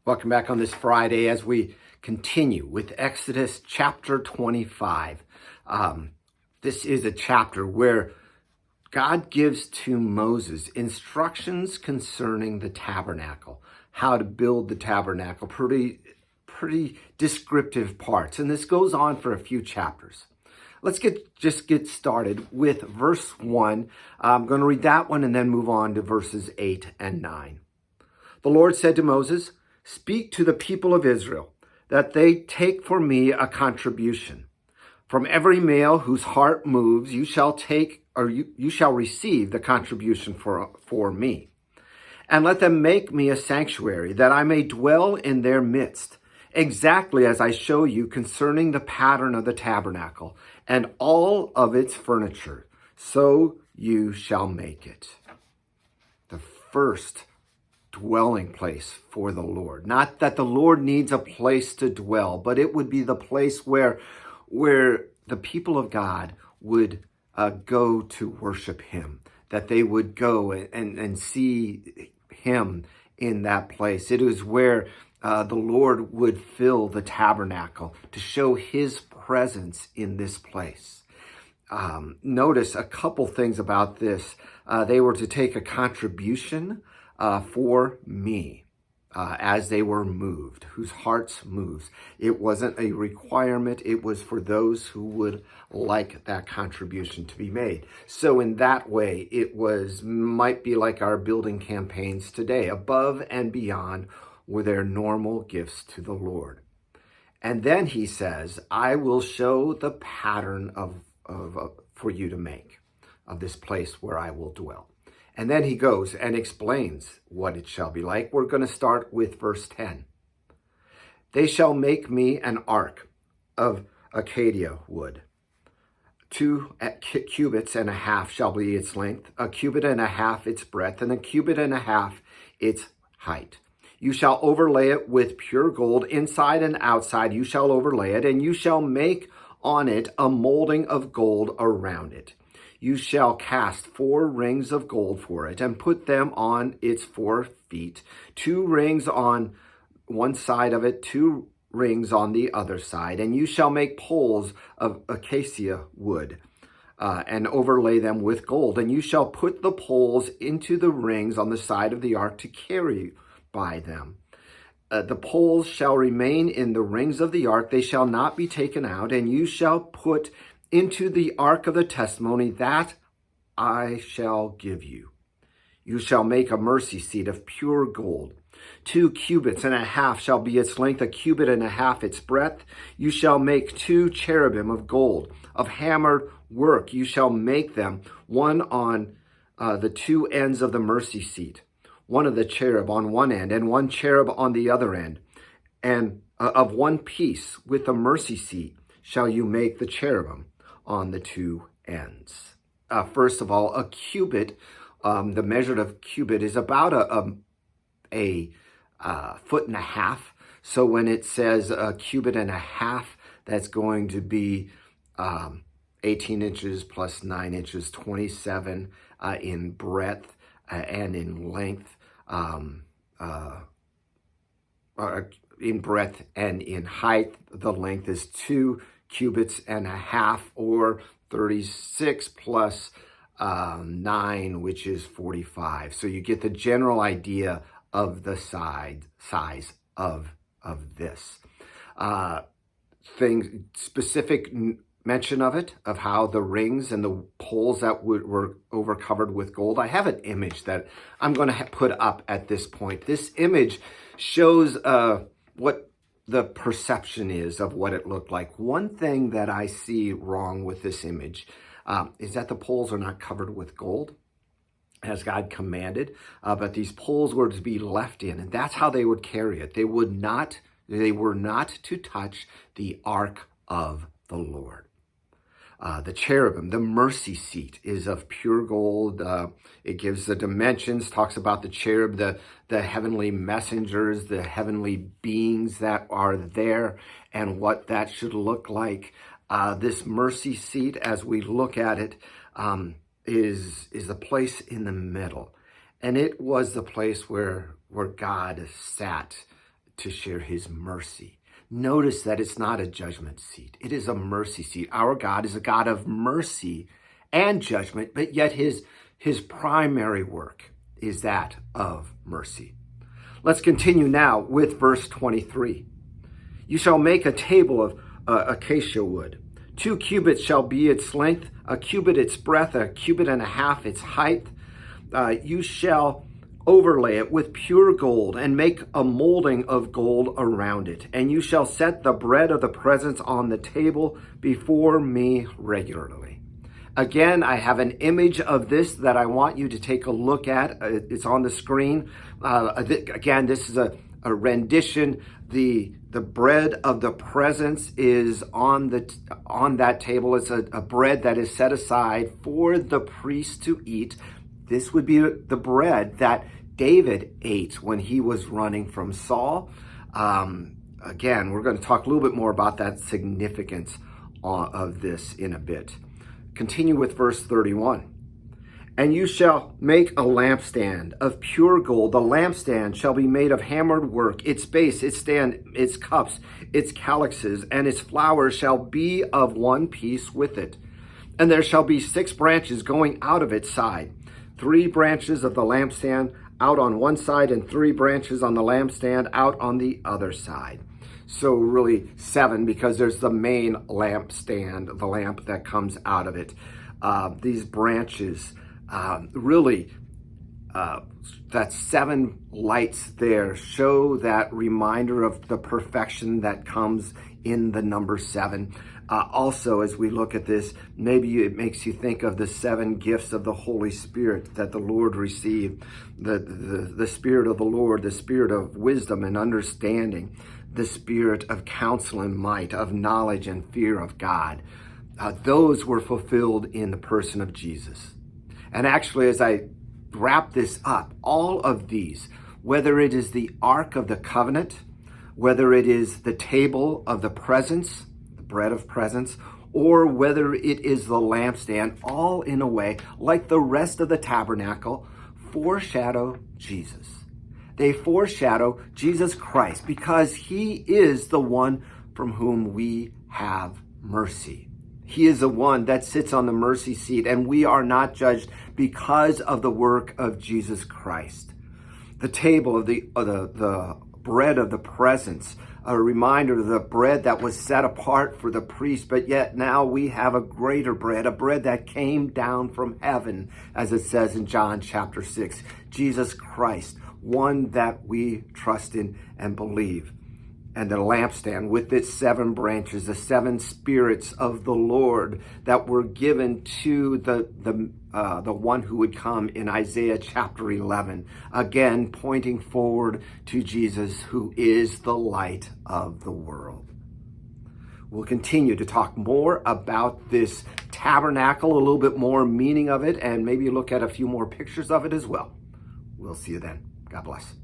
Welcome back on this Friday as we continue with Exodus chapter 25. This is a chapter where God gives to Moses instructions concerning the tabernacle, how to build the tabernacle, pretty descriptive parts. And this goes on for a few chapters. Let's just get started with verse 1. I'm going to read that one and then move on to verses 8 and 9. The Lord said to Moses, "Speak to the people of Israel, that they take for me a contribution. From every male whose heart moves, you shall receive the contribution for me. And let them make me a sanctuary, that I may dwell in their midst, exactly as I show you concerning the pattern of the tabernacle and all of its furniture. So you shall make it." The first dwelling place for the Lord. Not that the Lord needs a place to dwell, but it would be the place where the people of God would go to worship him, that they would go and see him in that place. It is where the Lord would fill the tabernacle to show his presence in this place. Notice a couple things about this. They were to take a contribution for me as they were moved, whose hearts moves. It wasn't a requirement. It was for those who would like that contribution to be made. So in that way, it might be like our building campaigns today, above and beyond were their normal gifts to the Lord. And then he says, I will show the pattern for you to make of this place where I will dwell. And then he goes and explains what it shall be like. We're going to start with verse 10. They shall make me an ark of acacia wood. 2 cubits and a half shall be its length, a cubit and a half its breadth, and a cubit and a half its height. You shall overlay it with pure gold, inside and outside you shall overlay it, and you shall make on it a molding of gold around it. You shall cast 4 rings of gold for it, and put them on its 4 feet, 2 rings on one side of it, 2 rings on the other side. And you shall make poles of acacia wood, and overlay them with gold. And you shall put the poles into the rings on the side of the ark to carry by them. The poles shall remain in the rings of the ark, they shall not be taken out. And you shall put into the ark of the testimony that I shall give you. You shall make a mercy seat of pure gold. 2 cubits and a half shall be its length, a cubit and a half its breadth. You shall make 2 cherubim of gold, of hammered work. You shall make them, one on the 2 ends of the mercy seat, one of the cherub on one end, and 1 cherub on the other end. And of one piece with the mercy seat shall you make the cherubim on the 2 ends. First of all, a cubit, the measure of cubit is about a foot and a half. So when it says a cubit and a half, that's going to be 18 inches plus 9 inches, 27 in breadth and in length, in breadth and in height. The length is 2 cubits and a half, or 36 plus 9, which is 45. So you get the general idea of the size of this. Specific mention of it, of how the rings and the poles that were over covered with gold. I have an image that I'm going to put up at this point. This image shows what the perception is of what it looked like. One thing that I see wrong with this image is that the poles are not covered with gold as God commanded, but these poles were to be left in, and that's how they would carry it. They were not to touch the ark of the Lord. The cherubim, the mercy seat, is of pure gold. It gives the dimensions, talks about the cherub, the heavenly messengers, the heavenly beings that are there, and what that should look like. This mercy seat, as we look at it, is a place in the middle. And it was the place where God sat to share his mercy. Notice that it's not a judgment seat. It is a mercy seat. Our God is a God of mercy and judgment, but yet his primary work is that of mercy. Let's continue now with verse 23. You shall make a table of acacia wood. 2 cubits shall be its length, a cubit its breadth, a cubit and a half its height. You shall overlay it with pure gold and make a molding of gold around it. And you shall set the bread of the presence on the table before me regularly. Again, I have an image of this that I want you to take a look at. It's on the screen. Again, this is a rendition. The bread of the presence is on that table. It's a bread that is set aside for the priest to eat. This would be the bread that David ate when he was running from Saul. Again, we're going to talk a little bit more about that significance of this in a bit. Continue with verse 31. And you shall make a lampstand of pure gold. The lampstand shall be made of hammered work. Its base, its stand, its cups, its calyxes, and its flowers shall be of one piece with it. And there shall be 6 branches going out of its side. 3 branches of the lampstand out on one side, and 3 branches on the lampstand out on the other side. So really 7, because there's the main lampstand, the lamp that comes out of it. These branches, that 7 lights there show that reminder of the perfection that comes in the number 7. Also, as we look at this, maybe it makes you think of the 7 gifts of the Holy Spirit that the Lord received. The Spirit of the Lord, the Spirit of wisdom and understanding, the Spirit of counsel and might, of knowledge and fear of God. Those were fulfilled in the person of Jesus. And actually, as I wrap this up, all of these, whether it is the Ark of the Covenant, whether it is the table of the presence, the bread of presence, or whether it is the lampstand, all in a way, like the rest of the tabernacle, foreshadow Jesus. They foreshadow Jesus Christ because he is the one from whom we have mercy. He is the one that sits on the mercy seat, and we are not judged because of the work of Jesus Christ. The table of the bread of the presence, a reminder of the bread that was set apart for the priest, but yet now we have a greater bread, a bread that came down from heaven, as it says in John chapter 6. Jesus Christ, one that we trust in and believe. And the lampstand with its 7 branches, the 7 spirits of the Lord that were given to the one who would come in Isaiah chapter 11, again pointing forward to Jesus, who is the light of the world. We'll continue to talk more about this tabernacle, a little bit more meaning of it, and maybe look at a few more pictures of it as well. We'll see you then. God bless.